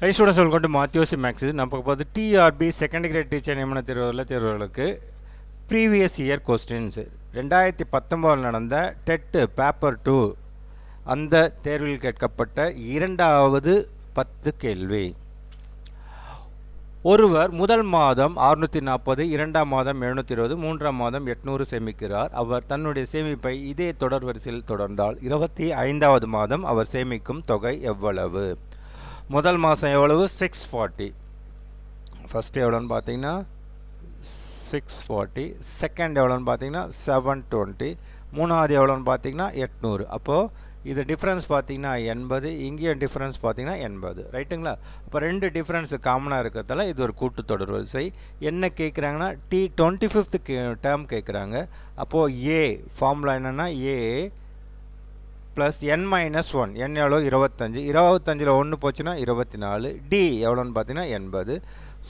High students welcome to Mathews maths. நம்ம பார்த்து TRP second grade teacher நியமன தேர்வுகளுக்கு ப்ரீவியஸ் இயர் கொஸ்டின்ஸ் 2019 நடந்த டெட் பேப்பர் 2 அந்த தேர்வில் கேட்கப்பட்ட இரண்டாவது 10 கேள்வி. ஒருவர் முதல் மாதம் 640, இரண்டாம் மாதம் 720, மூன்றாம் மாதம் 800 சேமிக்கிறார். அவர் தன்னுடைய சேமிப்பை இதே தொடர் வரிசையில் தொடர்ந்தால் 25வது மாதம் அவர் சேமிக்கும் தொகை எவ்வளவு? முதல் மாதம் எவ்வளவு? 640. ஃபஸ்ட்டு எவ்வளோன்னு பார்த்தீங்கன்னா 640. செகண்ட் எவ்வளோன்னு பார்த்தீங்கன்னா 720. மூணாவது எவ்வளோன்னு பார்த்தீங்கன்னா 800. அப்போது இது டிஃப்ரென்ஸ் பார்த்தீங்கன்னா 80, இங்கேயும் டிஃப்ரென்ஸ் பார்த்தீங்கன்னா 80, ரைட்டுங்களா? அப்போ ரெண்டு டிஃப்ரென்ஸு காமனாக இருக்கிறதால இது ஒரு கூட்டுத்தொடர் வரிசை. என்ன கேட்குறாங்கன்னா 25th டேர்ம் கேட்குறாங்க. அப்போது ஏ ஃபார்முலா என்னென்னா ஏ ப்ளஸ் n மைனஸ் 1. n எவ்வளோ? 25. 25ல் 1 போச்சுன்னா 24. டி எவ்வளோன்னு பார்த்தீங்கன்னா 80.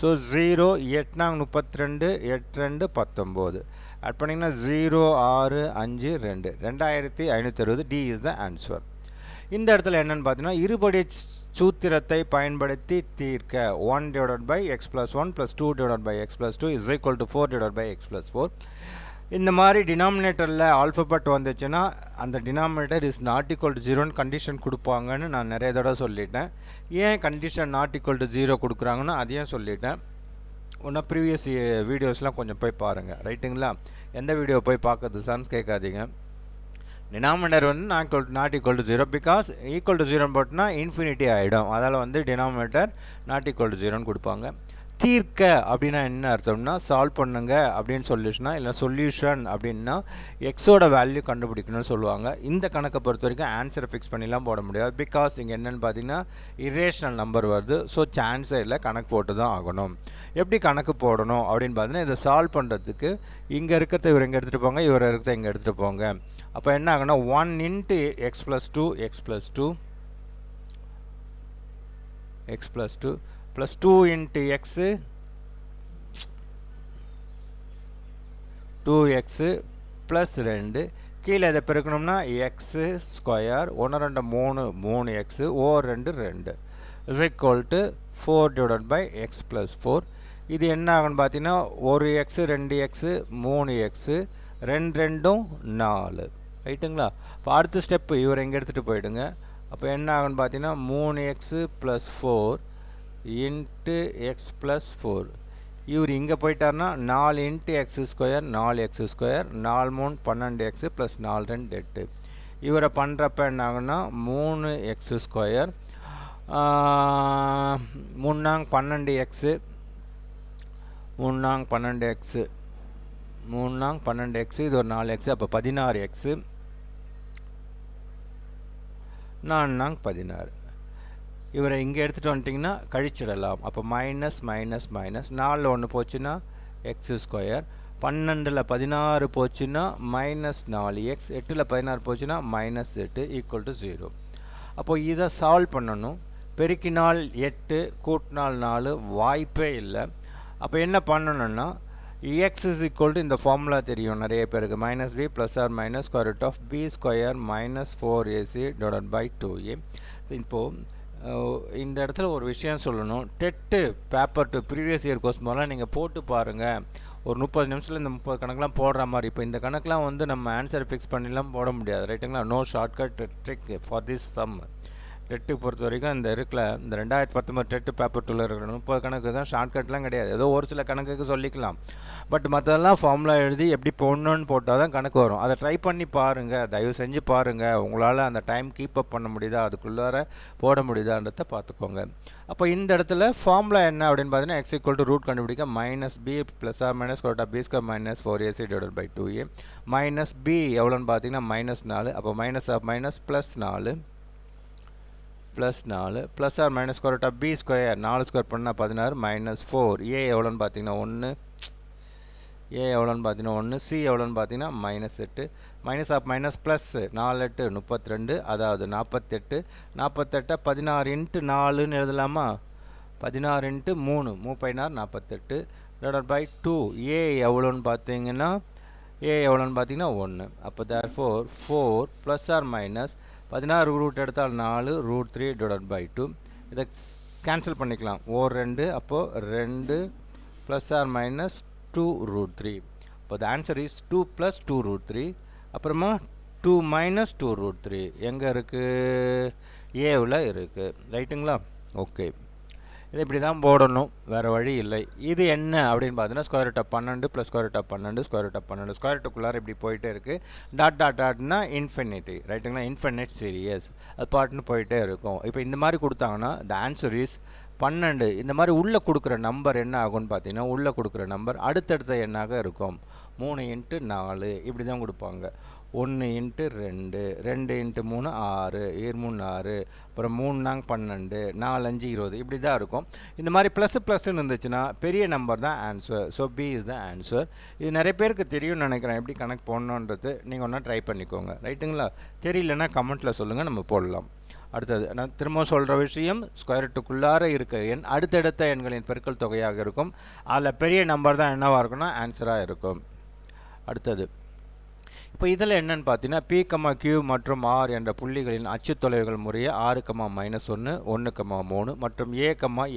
ஸோ 0 8 32 8 2 19. ஆட் பண்ணிங்கன்னா 0 6 5 2 2560. D is the answer. இந்த இடத்துல என்னென்னு பார்த்தீங்கன்னா இருபடி சூத்திரத்தை பயன்படுத்தி தீர்க்க 1 divided by x plus 1 plus 2 divided by x plus 2 is equal to 4 divided by x plus 4. இந்த மாதிரி டினாமினேட்டரில் ஆல்ஃபபெட் வந்துச்சுன்னா அந்த denominator is not equal to 0ன்னு கண்டிஷன் கொடுப்பாங்கன்னு நான் நிறைய தடவை சொல்லிட்டேன். ஏன் கண்டிஷன் நாட் ஈக்குவல் டு 0 கொடுக்குறாங்கன்னு அதையும் சொல்லிட்டேன். ஒன்றா ப்ரீவியஸ் வீடியோஸ்லாம் கொஞ்சம் போய் பாருங்கள், ரைட்டுங்களா? எந்த வீடியோ போய் பார்க்கறது சார்னு கேட்காதீங்க. டினாமினேட்டர் வந்து not equal to 0 because equal to 0 போட்டுனா இன்ஃபினிட்டி ஆகிடும். அதால் வந்து டினாமினேட்டர் நாட் ஈக்குவல் டு 0ன்னு கொடுப்பாங்க. தீர்க்க அப்படின்னா என்ன அர்த்தம்னா சால்வ் பண்ணுங்க அப்படின்னு சொல்லிச்சுன்னா இல்லை சொல்யூஷன் அப்படின்னா எக்ஸோட வேல்யூ கண்டுபிடிக்கணும்னு சொல்லுவாங்க. இந்த கணக்கை பொறுத்த வரைக்கும் ஆன்சரை ஃபிக்ஸ் பண்ணிலாம் போட முடியாது. பிகாஸ் இங்கே என்னென்னு பார்த்தீங்கன்னா இரேஷனல் நம்பர் வருது. ஸோ சான்ஸே இல்லை, கணக்கு போட்டு தான் ஆகணும். எப்படி கணக்கு போடணும் அப்படின்னு பார்த்தீங்கன்னா இதை சால்வ் பண்ணுறதுக்கு இங்கே இருக்கிறத இவர் எங்கே எடுத்துகிட்டு போங்க, இவர் இருக்கிறத இங்கே எடுத்துகிட்டு போங்க. அப்போ என்ன ஆகுனா 1 into x plus 2 x plus 2 x plus 2 plus 2 into x 2x plus 2. கீழே இதை பெருக்கணும்னா x square 1 2 3 3x or 2 2 is equal to 4 divided by x plus 4. இது என்ன ஆகுன்னு பார்த்தீங்கன்னா 1x 2x 3x 2 2 4, ரைட்டுங்களா? இப்போ அடுத்த ஸ்டெப்பு இவர் எங்கே எடுத்துகிட்டு போயிடுங்க. அப்போ என்ன ஆகுன்னு பார்த்தீங்கன்னா 3x plus 4 into x plus 4. இவர் இங்கே போயிட்டார்னா 4 into X square 4x square 4 3 12x plus 4 2 8. இவரை பண்ணுறப்ப என்ன ஆகுன்னா 3x square 3 12x 3 12x 3 12x இது ஒரு 4x, அப்போ 16x 4 16. இவரை இங்கே எடுத்துகிட்டு வந்துட்டிங்கன்னா கழிச்சிடலாம். அப்போ மைனஸ் மைனஸ் மைனஸ் 4 1 போச்சுன்னா எக்ஸ் ஸ்கொயர், 12ல் 16 போச்சுன்னா மைனஸ் 4x, 8ல் 16 போச்சுன்னா மைனஸ் 8 ஈக்குவல் டு 0. அப்போது இதை சால்வ் பண்ணணும். பெருக்கினால் 8 கூட்டினால் 4 வாய்ப்பே இல்லை. அப்போ என்ன பண்ணணும்னா எக்ஸ் இஸ் ஈக்குவல் டு இந்த ஃபார்முலா தெரியும் நிறைய பேருக்கு, minus b plus or minus square root of b square minus 4ac divided by 2a. இப்போது இந்த இடத்துல ஒரு விஷயம் சொல்லணும். TET paper 2 previous year question மாதிரிலாம் நீங்கள் போட்டு பாருங்கள். ஒரு 30 நிமிஷத்தில் இந்த 30 கணக்கெலாம் போடுற மாதிரி. இப்போ இந்த கணக்கெலாம் வந்து நம்ம ஆன்சர் ஃபிக்ஸ் பண்ணிலாம் போட முடியாது, ரைட்டுங்களா? No shortcut trick for this sum. TET பொறுத்த வரைக்கும் இந்த இருக்குல்ல இந்த 2019 டெட்டு பேப்பர் 2ல் இருக்கிற 30 கணக்கு தான் ஷார்ட்கட்லாம் கிடையாது. ஏதோ ஒரு சில கணக்குக்கு சொல்லிக்கலாம். பட் மற்றதெல்லாம் ஃபார்முலா எழுதி எப்படி போடணுன்னு போட்டால் தான் கணக்கு வரும். அதை ட்ரை பண்ணி பாருங்கள், தயவு செஞ்சு பாருங்கள். உங்களால் அந்த டைம் கீப் அப் பண்ண முடியுதா, அதுக்குள்ளார போட முடியுதான்றதை பார்த்துக்கோங்க. அப்போ இந்த இடத்துல ஃபார்முலா என்ன அப்படின்னு பார்த்தீங்கன்னா எக்ஸ் ஈக்குவல் டு ரூட் கண்டுபிடிக்க minus b plus or minus square b square minus 4ac divided by 2a. Minus b எவ்வளோன்னு பார்த்தீங்கன்னா மைனஸ் 4. அப்போ minus of minus plus 4 plus 4 plus or minus square root of b square 4 square பண்ணால் 16 minus 4. ஏ எவ்வளோன்னு பார்த்தீங்கன்னா 1, ஏ எவ்வளோன்னு பார்த்தீங்கன்னா 1, c எவ்வளோன்னு பார்த்தீங்கன்னா minus 8. Minus of minus plus 4 8 32, அதாவது 48. 48 16 இன்ட்டு 4ன்னு எழுதலாமா? 16 இன்ட்டு 3 36 48 டிவைடட் பை 2. ஏ எவ்வளோன்னு பார்த்தீங்கன்னா 1. அப்போ therefore 4 plus or minus 16 root எடுத்தால் 4 √3 டிவைடட் பை 2. இதை கேன்சல் பண்ணிக்கலாம். ஓர் 2 அப்போது 2 ப்ளஸ் ஆர் மைனஸ் 2√3. இப்போ the answer is 2 plus 2√3. அப்புறமா 2 minus 2√3 எங்கே இருக்குது? ஏவில் இருக்குது. ரைட்டுங்களா? ஓகே, இது இப்படி தான் போடணும், வேறு வழி இல்லை. இது என்ன அப்படின்னு பார்த்தீங்கன்னா square root of 12 plus square root of 12 square root of 12 square ரூட்டுக்குள்ளார இப்படி போயிட்டே இருக்குது. டாட் டாட் டாட்னா இன்ஃபினிட்டி. ரைட்டுங்களா? இன்ஃபினிட் சீரியஸ் அது பாட்டுன்னு போயிட்டே இருக்கும். இப்போ இந்த மாதிரி கொடுத்தாங்கன்னா த ஆன்சர் இஸ் 12. இந்த மாதிரி உள்ளே கொடுக்குற நம்பர் என்ன ஆகும்னு பார்த்தீங்கன்னா உள்ளே கொடுக்குற நம்பர் அடுத்தடுத்த எண்ணாக இருக்கும். 3 × 4 இப்படி தான் கொடுப்பாங்க. 1 × 2 2 × 3 6 3 6 அப்புறம் 3 நாங்க 12 4 5 20 இப்படி தான் இருக்கும். இந்த மாதிரி ++ன்னு இருந்துச்சுன்னா பெரிய நம்பர் தான் answer. So B is the answer. இது நிறைய பேருக்கு தெரியும்னு நினைக்கிறேன் எப்படி கணக்கு போடணுன்றது. நீங்கள் ஒன்றா ட்ரை பண்ணிக்கோங்க. ரைட்டுங்களா? தெரியலன்னா கமெண்ட்டில் சொல்லுங்கள், நம்ம போடலாம். அடுத்தது நான் திரும்ப சொல்கிற விஷயம், ஸ்கொயர் ரூட்டுக்குள்ளார இருக்க எண் அடுத்தடுத்த எண்களின் பெருக்கல் தொகையாக இருக்கும். அதில் பெரிய நம்பர் தான் என்னவாக இருக்குன்னா ஆன்சராக இருக்கும். அடுத்தது இப்போ இதில் என்னென்னு பார்த்தீங்கன்னா P, Q மற்றும் R என்ற புள்ளிகளின் அச்சு தொலைவுகள் முறையே 6, -1 1, 3 மற்றும் A,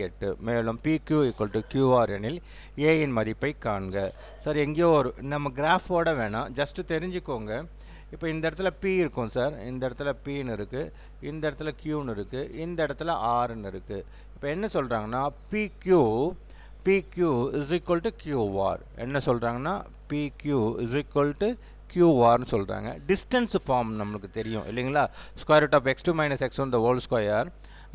8. மேலும் PQ = QR எனில் A இன் மதிப்பை காண்க. சார் எங்கேயோ ஒரு நம்ம கிராஃபோட வேணாம், ஜஸ்ட்டு தெரிஞ்சுக்கோங்க. இப்போ இந்த இடத்துல P இருக்கும் சார், இந்த இடத்துல Pன்னு இருக்குது, இந்த இடத்துல Qன்னு இருக்குது, இந்த இடத்துல Rன்னு இருக்குது. இப்போ என்ன சொல்கிறாங்கன்னா PQ = QR. என்ன சொல்கிறாங்கன்னா PQ = QRன்னு சொல்கிறாங்க. டிஸ்டன்ஸ் ஃபார்ம் நம்மளுக்கு தெரியும் இல்லைங்களா? Square root of x2 - x1 the whole square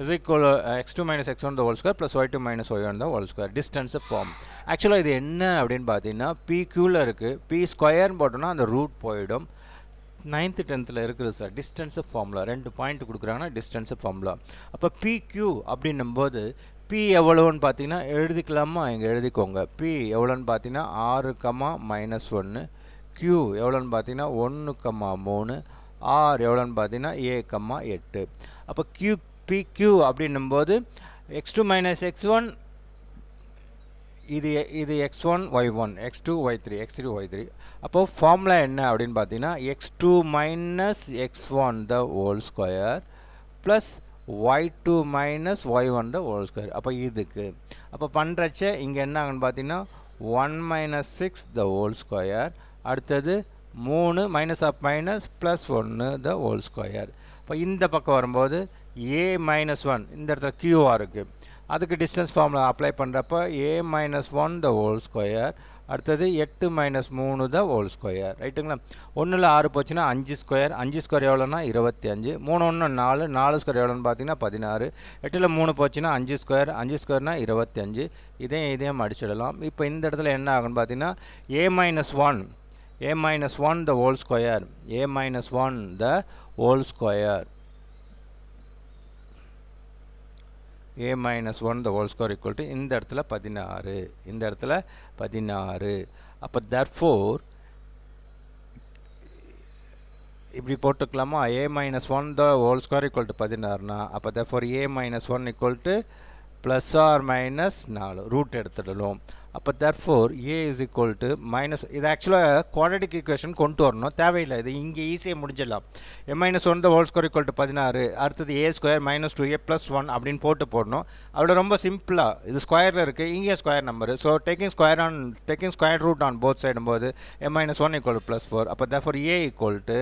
is equal x2 - x1 the whole square plus y2 - y1 the whole square. Distance form. ஆக்சுவலாக இது என்ன அப்படின்னு பார்த்தீங்கன்னா PQவில் இருக்குது. P ஸ்கொயர்னு போட்டோம்னா அந்த ரூட் போயிடும். 9th 10th இருக்குது சார் டிஸ்டன்ஸ் ஃபார்முலா. 2 பாயிண்ட் கொடுக்குறாங்கன்னா டிஸ்டன்ஸ் ஃபார்முலா. அப்போ PQ அப்படின்னும்போது P எவ்வளோன்னு பார்த்தீங்கன்னா எழுதிக்கலாமா? இங்கே எழுதிக்கோங்க. P எவ்வளோன்னு பார்த்தீங்கன்னா 6, -1. Q எவ்வளோன்னு பார்த்தீங்கன்னா 1, 3. R எவ்வளோன்னு பார்த்தீங்கன்னா A, 8. அப்போ PQ அப்படின்னும்போது x2 - x1 இது x1 y1 x2 y3 x3 y3. அப்போ ஃபார்முலா என்ன அப்படின்னு பார்த்தீங்கன்னா x2 - x1 the whole square plus y2 - y1 the whole square. அப்போ இதுக்கு அப்போ பண்ணுறச்ச இங்கே என்ன ஆகுன்னு பார்த்தீங்கன்னா 1 - 6 the whole square. அடுத்தது 3 -(-) +1 the whole square. இப்போ இந்த பக்கம் வரும்போது A - 1 இந்த இடத்துல QR இருக்குது. அதுக்கு டிஸ்டன்ஸ் ஃபார்முலா அப்ளை பண்ணுறப்ப A - 1 the whole square. அடுத்தது 8 - 3 the whole square. ரைட்டுங்களா? 1ல் 6 போச்சுன்னா 5 ஸ்கொயர். 5 ஸ்கொயர் எவ்வளோன்னா 25. 3 1 4 4 ஸ்கொயர் எவ்வளோன்னு பார்த்தீங்கன்னா 16. 8ல் 3 போச்சுன்னா 5 ஸ்கொயர். 5 ஸ்கொயர்னா 25. இதையும் அடிச்சிடலாம். இப்போ இந்த இடத்துல என்ன ஆகுன்னு பார்த்தீங்கன்னா A - 1 the whole square. A - 1 the whole square. A - 1 the whole square equal to இந்த இடத்துல 16. இந்த இடத்துல 16. அப்போ therefore இப்படி போட்டுக்கலாமா? A - 1 the whole square equal to 16னா அப்போ therefore A - 1 equal to +or - root எடுத்துடலாம். அப்போ therefore A is equal to minus. இது ஆக்சுவலாக குவாட்ரட்டிக் ஈக்குவேஷன் கொண்டு வரணும், தேவையில்லை. இது இங்கே ஈஸியாக முடிஞ்சிடலாம். A - 1 the whole square equal to 16. அடுத்தது A square - 2A + 1 அப்படின்னு போடணும். அவ்வளோ ரொம்ப சிம்பிளாக. இது ஸ்கொயரில் இருக்குது, இங்கே square number. So taking square root on both சைடும் போது A - 1 equal to +4. அப்போ therefore A equal to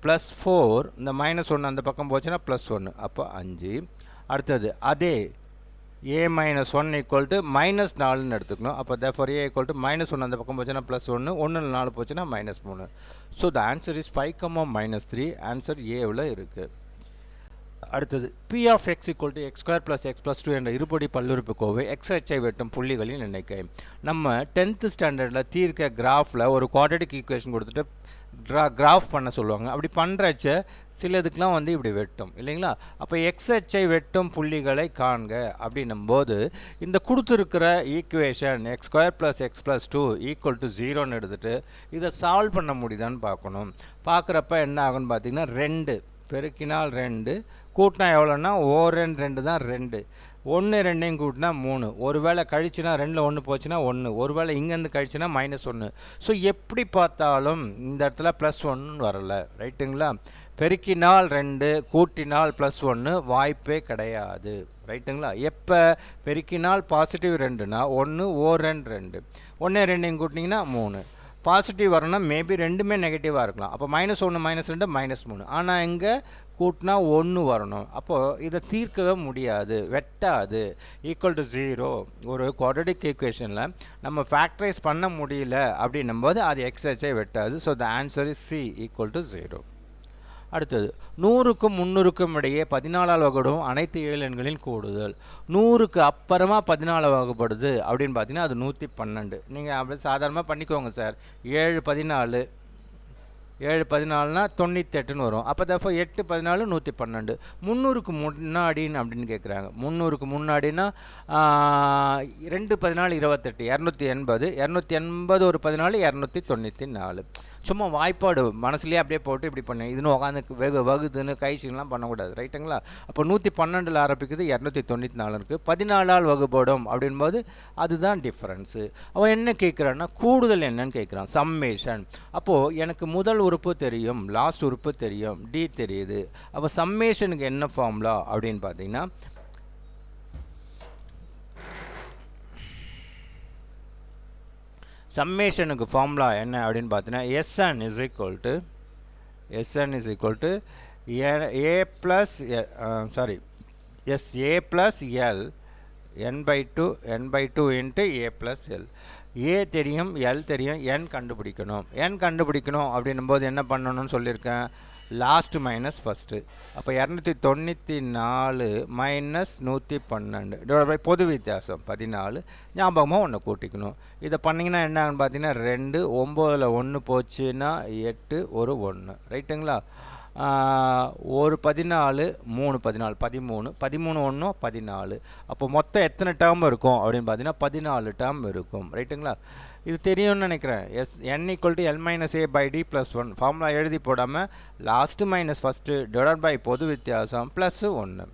+4. இந்த -1 அந்த பக்கம் போச்சுன்னா +1. அப்போ 5. அடுத்தது அதே A - 1 equal to -4ன்னு எடுத்துக்கணும். அப்போ therefore A equal to -1 அந்த பக்கம் போச்சுன்னா +1. 1ல் 4 போச்சுன்னா -3. So the answer is 5, -3. Answer ஏவில் இருக்குது. அடுத்தது P of x equal to x square plus x plus 2 என்ற இருபடி பல்லுறுப்புக்கோவை x அச்சை வெட்டும் புள்ளிகளின் எண்ணிக்கை. நம்ம 10th ஸ்டாண்டர்டில் தீர்க்க கிராஃபில் ஒரு குவாட்ரட்டிக் ஈக்குவேஷன் கொடுத்துட்டு கிராஃப் பண்ண சொல்லுவாங்க. அப்படி பண்ணுறச்ச சிலதுக்கெலாம் வந்து இப்படி வெட்டும் இல்லைங்களா? அப்போ எக்ஸ் அச்சை வெட்டும் புள்ளிகளை காண்க அப்படின்னும்போது இந்த கொடுத்துருக்கிற ஈக்குவேஷன் x² + x + 2 = 0ன்னு எடுத்துகிட்டு இதை சால்வ் பண்ண முடியுதான்னு பார்க்கணும். பார்க்குறப்ப என்ன ஆகுன்னு பார்த்தீங்கன்னா 2 பெருக்கினால் 2 கூட்டினா எவ்வளோன்னா 2 தான் 2. 1 2 கூட்டினா 3. ஒரு வேளை கழிச்சுனா 2ல் 1 போச்சுன்னா 1. ஒரு வேளை இங்கேருந்து கழிச்சுனா -1. ஸோ எப்படி பார்த்தாலும் இந்த இடத்துல +1 வரல. ரைட்டுங்களா? பெருக்கினால் 2 கூட்டினால் +1 வாய்ப்பே கிடையாது. ரைட்டுங்களா? எப்போ பெருக்கினால் பாசிட்டிவ் 2னா 1 ஓரன் 2 1 2 கூட்டினீங்கன்னா 3 பாசிட்டிவ் வரணும்னா மேபி ரெண்டுமே நெகட்டிவாக இருக்கலாம். அப்போ -1 -2 -3. ஆனால் இங்கே கூட்டினா 1 வரணும். அப்போது இதை தீர்க்கவே முடியாது, வெட்டாது. ஈக்குவல் டு 0 ஒரு குவாட்ரடிக் ஈக்குவேஷனில் நம்ம ஃபேக்டரைஸ் பண்ண முடியல அப்படின்னும்போது அது எக்ஸை வெட்டாது. So the answer is C equal to 0. அடுத்தது 100க்கும் 300க்கும் இடையே 14ஆல் வகுப்படும் அனைத்து 7 எண்களின் கூடுதல். 100க்கு அப்புறமா 14 வகுப்படுது அப்படின்னு பார்த்தீங்கன்னா அது 112. நீங்கள் அப்படி சாதாரணமாக பண்ணிக்கோங்க சார். 7 14 7 14னா 98ன்னு வரும். அப்போ தப்போ 8 14 112. 300க்கு முன்னாடின்னு அப்படின்னு கேட்குறாங்க. 300க்கு முன்னாடினா 2 14 28 280 280 ஒரு 14 294. சும்மா வாய்ப்பாடு மனசுலேயே அப்படியே போட்டு இப்படி பண்ணு. இதுன்னு உட்காந்து வகுதுன்னு கைச்சிலாம் பண்ணக்கூடாது. ரைட்டுங்களா? அப்போ 112ல் ஆரம்பிக்குது, 294 இருக்குது. 14ஆல் வகுப்படும் அப்படின்போது அதுதான் டிஃப்ரென்ஸு. அவன் என்ன கேட்குறான்னா கூடுதல் என்னன்னு கேட்குறான், சம்மேஷன். அப்போது எனக்கு முதல் உறுப்பு தெரியும், லாஸ்ட் உறுப்பு தெரியும், டி தெரியுது. அப்போ சம்மேஷனுக்கு என்ன ஃபார்முலா அப்படின்னு பார்த்தீங்கன்னா சம்மேஷனுக்கு ஃபார்முலா என்ன அப்படின்னு பார்த்தீங்கன்னா Sn is equal to A plus SA plus L n/2 into A plus L. A தெரியும், L தெரியும், n கண்டுபிடிக்கணும். அப்படின்னும்போது என்ன பண்ணணும்னு சொல்லியிருக்கேன், லாஸ்ட் மைனஸ் ஃபஸ்ட்டு. அப்போ 294 மைனஸ் 112 பொது வித்தியாசம் 14. ஞாபகமாக ஒன்று கூட்டிக்கணும். இதை பண்ணிங்கன்னா என்னன்னு பார்த்தீங்கன்னா 2 9ல் 1 போச்சுன்னா 8 ஒரு 1. ரைட்டுங்களா? ஒரு 14 3 14 13 13 1 14. அப்போ மொத்தம் எத்தனை டேர்ம் இருக்கும் அப்படின்னு பார்த்தீங்கன்னா 14 டேர்ம் இருக்கும். ரைட்டுங்களா? இது தெரியும்னு நினைக்கிறேன். n = l-a/d+1 ஃபார்முலா எழுதி போடாமல் last minus first divide by பொது வித்தியாசம் ப்ளஸ் 1.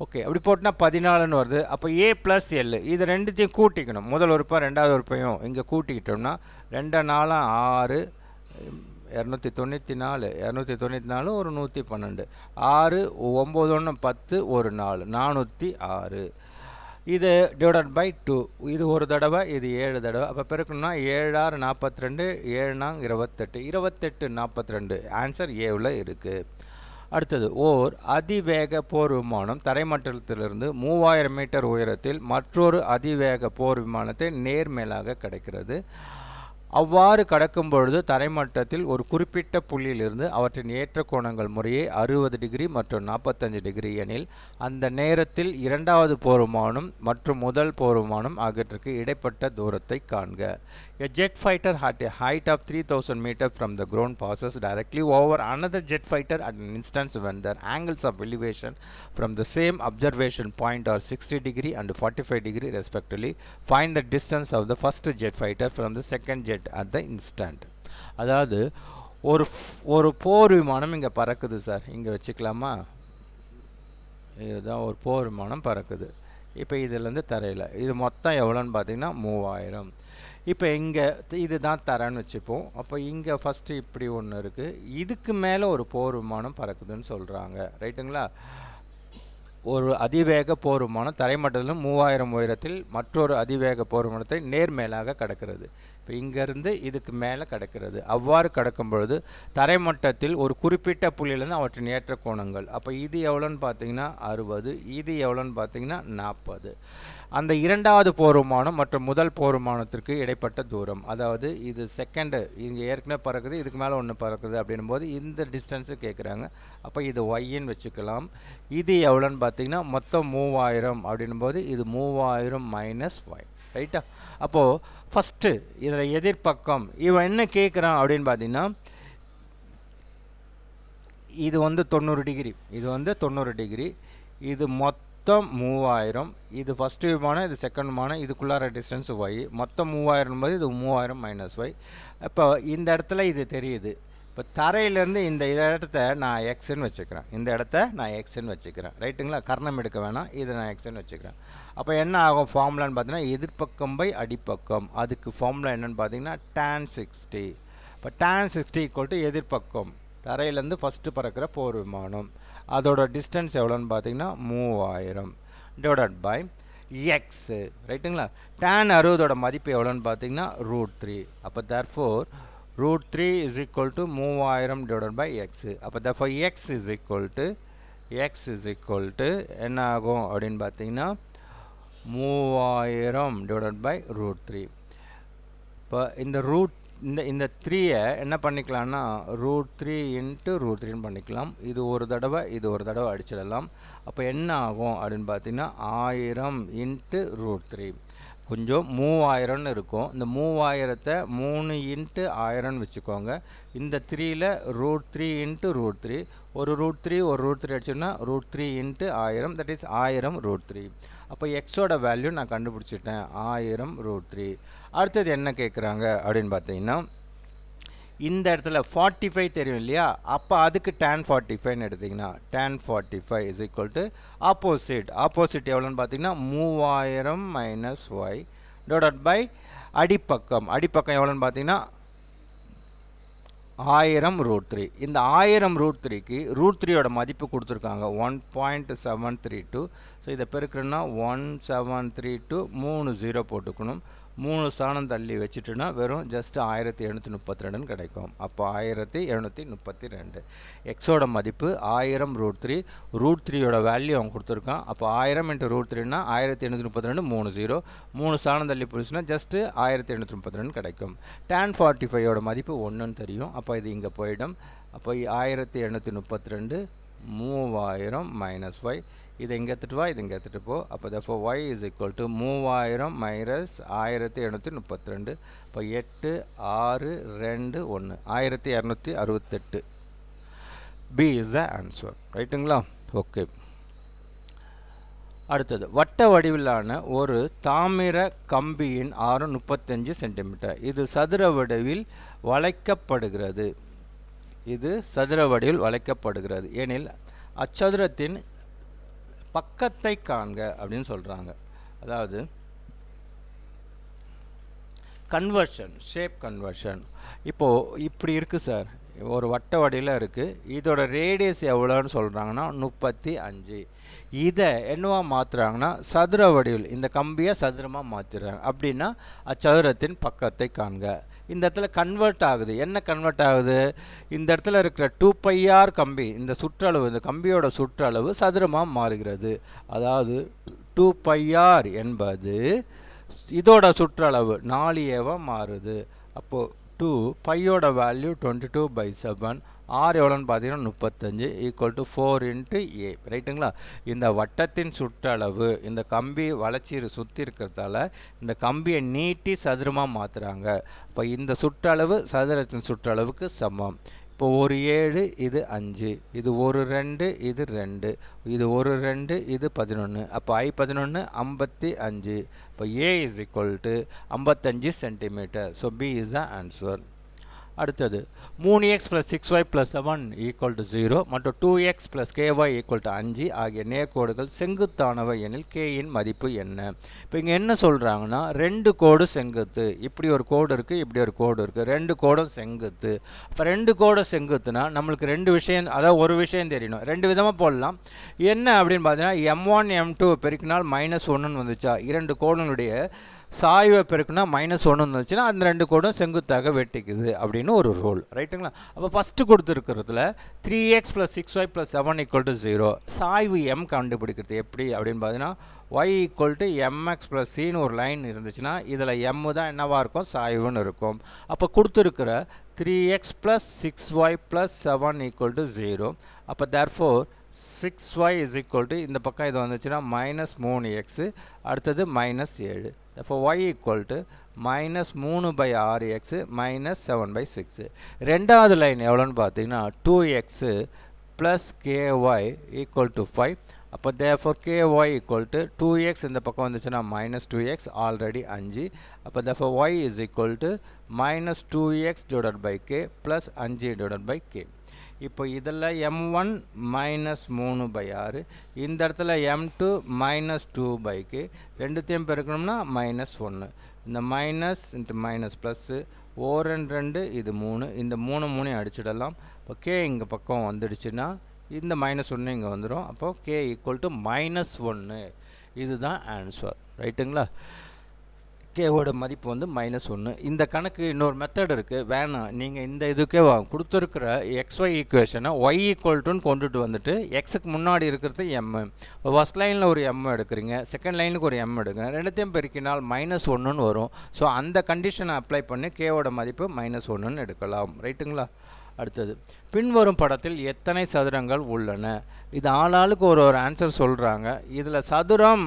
ஓகே, அப்படி போட்டுனா 14ன்னு வருது. அப்போ A + L இது ரெண்டுத்தையும் கூட்டிக்கணும். முதல் உறுப்பா ரெண்டாவது உறுப்பையும் இங்கே கூட்டிக்கிட்டோம்னா 2 4 6 294 ஒரு 112 6 9 1 10 ஒரு 4 406. இது டிவைடட் பை 2. இது ஒரு தடவை, இது 7 தடவை. அப்போ பெருக்கணும்னா 7 6 42 7 28 28 42. ஆன்சர் ஏவில் இருக்குது. அடுத்தது ஓர் அதிவேக போர் விமானம் தரைமட்டத்திலிருந்து 3000 மீட்டர் உயரத்தில் மற்றொரு அதிவேக போர் விமானத்தை நேர்மேலாக கடக்கிறது. அவ்வாறு கடக்கும் பொழுது தரைமட்டத்தில் ஒரு குறிப்பிட்ட புள்ளியிலிருந்து அவற்றின் ஏற்ற கோணங்கள் முறையே 60 டிகிரி மற்றும் 45 டிகிரி எனில் அந்த நேரத்தில் இரண்டாவது போர் விமானம் மற்றும் முதல் போர் விமானம் ஆகியவற்றுக்கு இடைப்பட்ட தூரத்தை காண்க. A jet fighter at a height of 3000 meters from the ground passes directly over another jet fighter at an instance when their angles of elevation from the same observation point are 60 degree and 45 degree respectively. Find the distance of the first jet fighter from the second jet at the instant. அதாவது ஒரு போர் விமானம் இங்கே பறக்குது sir. இங்கே வச்சுக்கலாமா? இதுதான் ஒரு போர் விமானம் பறக்குது. இப்போ இதுலேருந்து தரையில் இது மொத்தம் எவ்வளோன்னு பார்த்தீங்கன்னா 3000. இப்போ இங்கே இதுதான் தரேன்னு வச்சுப்போம். அப்போ இங்கே ஃபஸ்ட்டு இப்படி ஒன்று இருக்குது. இதுக்கு மேலே ஒரு போர் விமானம் பறக்குதுன்னு சொல்கிறாங்க. ரைட்டுங்களா? ஒரு அதிவேக போர் விமானம் தரைமட்டத்திலும் 3000 உயரத்தில் மற்றொரு அதிவேக போர் விமானத்தை நேர்மேலாக கடக்கிறது. இப்போ இங்கேருந்து இதுக்கு மேலே கடக்கிறது. அவ்வாறு கடக்கும் பொழுது தரைமட்டத்தில் ஒரு குறிப்பிட்ட புள்ளியிலேருந்து அவற்றின் ஏற்ற கோணங்கள். அப்போ இது எவ்வளோன்னு பார்த்தீங்கன்னா 60, இது எவ்வளோன்னு பார்த்தீங்கன்னா 40. அந்த இரண்டாவது போர் விமானம் மற்றும் முதல் போர் விமானத்திற்கு இடைப்பட்ட தூரம், அதாவது இது செகண்டு, இங்கே ஏற்கனவே பறக்குது, இதுக்கு மேலே ஒன்று பறக்குது அப்படின்னும் போது இந்த டிஸ்டன்ஸு கேட்குறாங்க. அப்போ இது ஒய்ன்னு வச்சுக்கலாம். இது எவ்வளோன்னு பார்த்தீங்கன்னா மொத்தம் 3000 அப்படின்னும் போது இது 3000 மைனஸ் ஒய். ரைட்டா? அப்போது ஃபஸ்ட்டு இதில் எதிர்பக்கம் இவன் என்ன கேட்குறான் அப்படின்னு பார்த்தீங்கன்னா இது 90 டிகிரி, இது 90 டிகிரி, இது மொத்தம் 3000. இது ஃபஸ்ட்டு விமானம், இது செகண்ட் விமானம், இதுக்குள்ளார டிஸ்டன்ஸ் ஒய். மொத்தம் 3000 போது இது 3000 மைனஸ் ஒய். இப்போ இந்த இடத்துல இது தெரியுது. இப்போ தரையிலேருந்து இந்த இடத்த நான் எக்ஸ்ன்னு வச்சுக்கிறேன், இந்த இடத்த நான் எக்ஸ்ன்னு வச்சுக்கிறேன். ரைட்டுங்களா? கர்ணம் எடுக்க வேணாம், இதை நான் எக்ஸ்ன்னு வச்சுக்கிறேன். அப்போ என்ன ஆகும் ஃபார்முலான்னு பார்த்தீங்கன்னா எதிர்பக்கம் பை அடிப்பக்கம். அதுக்கு ஃபார்முலா என்னென்னு பார்த்தீங்கன்னா tan 60. இப்போ tan 60 = எதிர்பக்கம் தரையிலேருந்து ஃபஸ்ட்டு பறக்கிற போர் விமானம். அதோட டிஸ்டன்ஸ் எவ்வளோன்னு பார்த்தீங்கன்னா 3000 டிவைடட் பை எக்ஸ். ரைட்டுங்களா? tan 60 மதிப்பு எவ்வளோன்னு பார்த்தீங்கன்னா √3. அப்போ therefore √3 is equal to 3000 divided by x. அப்போ therefore x is equal to என்ன ஆகும் அப்படின்னு பார்த்தீங்கன்னா 3000 divided by √3. இப்போ இந்த இந்த 3-ஐ என்ன பண்ணிக்கலாம்னா √3 into √3 பண்ணிக்கலாம். இது ஒரு தடவை அடிச்சிடலாம். அப்போ என்ன ஆகும் அப்படின்னு பார்த்தீங்கன்னா 1000 into √3. கொஞ்சம் 3000ன்னு இருக்கும். இந்த 3000-த்தை 3 into 1000 வச்சுக்கோங்க. இந்த 3ல் √3 into √3, ஒரு √3 அடிச்சோம்னா √3 into 1000, that is 1000 √3. அப்போ எக்ஸோட வேல்யூ நான் கண்டுபிடிச்சிட்டேன் 1000 √3. அடுத்தது என்ன கேட்குறாங்க அப்படின்னு பார்த்தீங்கன்னா இந்த இடத்துல 45 தெரியும் இல்லையா? அப்போ அதுக்கு tan 45ன்னு எடுத்திங்கன்னா tan 45 is equal to opposite எவ்வளோன்னு பார்த்தீங்கன்னா 3000 minus y divided by அடிப்பக்கம் எவ்வளோன்னு பார்த்தீங்கன்னா 1000 √3. இந்த 1000 √3க்கு √3யோட மதிப்பு கொடுத்துருக்காங்க 1.732. ஸோ இதை பெருக்கிறோன்னா 1732 3 0 போட்டுக்கணும். 3 ஸ்தானம் தள்ளி வச்சுட்டுனா வெறும் ஜஸ்ட் 1732 கிடைக்கும். அப்போ 1732. எக்ஸோட மதிப்பு 1000 √3. √3யோட வேல்யூ அவன் கொடுத்துருக்கான். அப்போ 1000 into √3னா 1732 3 0. 3 ஸ்தானம் தள்ளி போச்சுன்னா ஜஸ்ட்டு 1732 கிடைக்கும். tan 45யோட மதிப்பு 1ன்னு தெரியும். அப்போ இது இங்கே போயிடும். அப்போ 1732 3000 minus y. இது இங்கே எடுத்துகிட்டு வா, இது இங்கே எடுத்துகிட்டு போ. அப்போ therefore y is equal to 3000 minus 1732. இப்போ 8 6 2 1 1268. B is the answer. ரைட்டுங்களா? ஓகே. அடுத்தது வட்ட வடிவிலான ஒரு தாமிர கம்பியின் ஆரம் 35 சென்டிமீட்டர். இது சதுர வடிவில் வளைக்கப்படுகிறது. எனில் அச்சதுரத்தின் பக்கத்தை காண்க அப்படின்னு சொல்கிறாங்க. அதாவது ஷேப் கன்வர்ஷன். இப்போது இப்படி இருக்குது சார், ஒரு வட்ட வடிவில் இருக்குது. இதோட ரேடியஸ் எவ்வளோன்னு சொல்கிறாங்கன்னா 35. இதை என்னவா மாற்றுறாங்கன்னா சதுர வடிவில், இந்த கம்பியை சதுரமாக மாற்றிடுறாங்க. அப்படின்னா அச்சதுரத்தின் பக்கத்தை காண்க. இந்த இடத்துல கன்வெர்ட் ஆகுது. என்ன கன்வெர்ட் ஆகுது? இந்த இடத்துல இருக்கிற 2πr கம்பி, இந்த சுற்றளவு, இந்த கம்பியோட சுற்றளவு சதுரமாக மாறுகிறது. அதாவது 2πr என்பது இதோட சுற்றளவு 4a மாறுது. அப்போது 2 பையோட வேல்யூ 22/7. ஆர் எவ்வளோன்னு பார்த்தீங்கன்னா 35 ஈக்குவல் டு 4 into a. ரைட்டுங்களா? இந்த வட்டத்தின் சுற்றளவு, இந்த கம்பி வளைச்சி சுற்றி இருக்கிறதால இந்த கம்பியை நீட்டி சதுரமாக மாற்றுறாங்க. இப்போ இந்த சுற்றளவு சதுரத்தின் சுற்றளவுக்கு சமம். இப்போ ஒரு 7, இது 5, இது ஒரு 2, இது 2, இது ஒரு 2, இது 11. அப்போ I11 55. இப்போ A is equal to 55 centimetre. So B is the answer. அடுத்தது 3x + 6y + 7 = 0 மற்றும் 2x + ky = 5 ஆகிய நேர்கோடுகள் செங்குத்தானவை எனில் k இன் மதிப்பு என்ன? இப்போ இங்கே என்ன சொல்கிறாங்கன்னா, ரெண்டு கோடு செங்குத்து, இப்படி ஒரு கோடு இருக்குது, இப்படி ஒரு கோடு இருக்குது, ரெண்டு கோடும் செங்குத்து. இப்போ ரெண்டு கோடு செங்குத்துனா நம்மளுக்கு ரெண்டு விஷயம், அதாவது ஒரு விஷயம் தெரியணும். ரெண்டு விதமாக போடலாம். என்ன அப்படின்னு பார்த்தீங்கன்னா, m1 m2 பெருக்கினால் -1ன்னு வந்துச்சா, இரண்டு கோடுகளுடைய சாய்வை பெருக்குனா -1 வந்துச்சுன்னா அந்த ரெண்டு கோடும் செங்குத்தாக வெட்டிக்குது அப்படின்னு ஒரு ரூல். ரைட்டுங்களா? அப்போ ஃபஸ்ட்டு கொடுத்துருக்கிறதுல 3x + 6y + 7 = 0. சாய்வு m கண்டுபிடிக்கிறது எப்படி அப்படின்னு பார்த்தீங்கன்னா, y = mx + cன்னு ஒரு லைன் இருந்துச்சுன்னா இதில் m தான் என்னவாக இருக்கும், சாய்வுன்னு இருக்கும். அப்போ கொடுத்துருக்கிற 3x + 6y + 7 = 0. அப்போ therefore 6y is equal to, இந்த பக்கம் இது வந்துச்சுன்னா -3x, அடுத்தது -7. அப்போ y equal to -3/6x -7/6. ரெண்டாவது லைன் எவ்வளோன்னு பார்த்தீங்கன்னா 2x + ky = 5. அப்போ therefore ky equal to 2x, இந்த பக்கம் வந்துச்சுன்னா -2x, ஆல்ரெடி 5. அப்போ therefore y is equal to -2x / k + 5 / k. இப்போ இதில் m1 மைனஸ் 3/6, இந்த இடத்துல m2 மைனஸ் 2/க்கு ரெண்டுத்தையும் பெருக்கணும்னா -1. இந்த மைனஸ் இன்ட்டு மைனஸ் ப்ளஸ்ஸு, ஓரன் 2 இது 3, இந்த 3 அடிச்சிடலாம். இப்போ k இங்கே பக்கம் வந்துடுச்சுன்னா இந்த -1 இங்கே வந்துடும். அப்போ k ஈக்குவல் டு -1. இதுதான் ஆன்சர். ரைட்டுங்களா? கேவோட மதிப்பு வந்து -1. இந்த கணக்கு இன்னொரு மெத்தட் இருக்குது, வேணாம் நீங்கள் இந்த இதுக்கே கொடுத்துருக்கிற xy ஈக்குவேஷனை y ஈக்குவல்ட்டுன்னு கொண்டுட்டு வந்துட்டு எக்ஸுக்கு முன்னாடி இருக்கிறது m. ஃபஸ்ட் லைனில் ஒரு m எடுக்கிறீங்க, செகண்ட் லைனுக்கு ஒரு m எடுங்க, ரெண்டுத்தையும் பெருக்கினால் -1ன்னு வரும். ஸோ அந்த கண்டிஷனை அப்ளை பண்ணி கேவோட மதிப்பு -1ன்னு எடுக்கலாம். ரைட்டுங்களா? அடுத்தது, பின்வரும் படத்தில் எத்தனை சதுரங்கள் உள்ளன? இது ஆளாளுக்கு ஒரு ஆன்சர் சொல்கிறாங்க. இதில் சதுரம்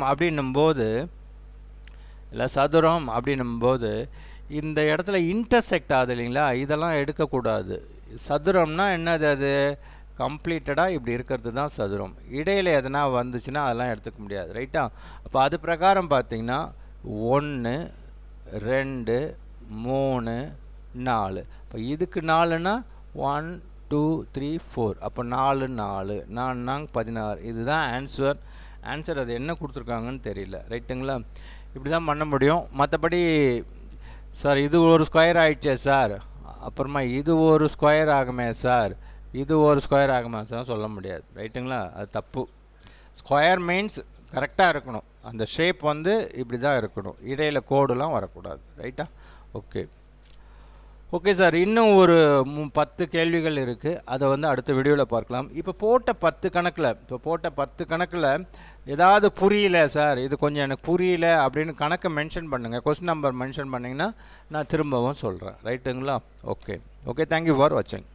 அப்படின்னும்போது இந்த இடத்துல இன்டர்செக்ட் ஆகுது இல்லைங்களா, இதெல்லாம் எடுக்கக்கூடாது. சதுரம்னா என்னது? அது கம்ப்ளீட்டடாக இப்படி இருக்கிறது தான் சதுரம். இடையில் எதனா வந்துச்சுன்னா அதெல்லாம் எடுத்துக்க முடியாது. ரைட்டா? அப்போ அது பிரகாரம் பார்த்தீங்கன்னா 1 2 3 4. இப்போ இதுக்கு 4னா 1 2 3 4. அப்போ 4 4 4 16. இதுதான் ஆன்சர். அது என்ன கொடுத்துருக்காங்கன்னு தெரியல. ரைட்டுங்களா? இப்படி தான் பண்ண முடியும். மற்றபடி சார் இது ஒரு ஸ்கொயர் ஆகிடுச்சே சார், அப்புறமா இது ஒரு ஸ்கொயர் ஆகுமே சார், இது ஒரு ஸ்கொயர் ஆகுமா சார் சொல்ல முடியாது. ரைட்டுங்களா? அது தப்பு. ஸ்கொயர் மீன்ஸ் கரெக்டாக இருக்கணும், அந்த ஷேப் வந்து இப்படி தான் இருக்கணும், இடையில் கோடுலாம் வரக்கூடாது. ரைட்டா? ஓகே சார், இன்னும் ஒரு 10 கேள்விகள் இருக்குது, அதை வந்து அடுத்த வீடியோவில் பார்க்கலாம். இப்போ போட்ட 10 கணக்கில் ஏதாவது புரியல சார், இது கொஞ்சம் எனக்கு புரியல அப்படின்னு கணக்கை மென்ஷன் பண்ணுங்கள், கொஸ்டின் நம்பர் மென்ஷன் பண்ணிங்கன்னா நான் திரும்பவும் சொல்கிறேன். ரைட்டுங்களா? ஓகே, தேங்க்யூ ஃபார் வாட்சிங்.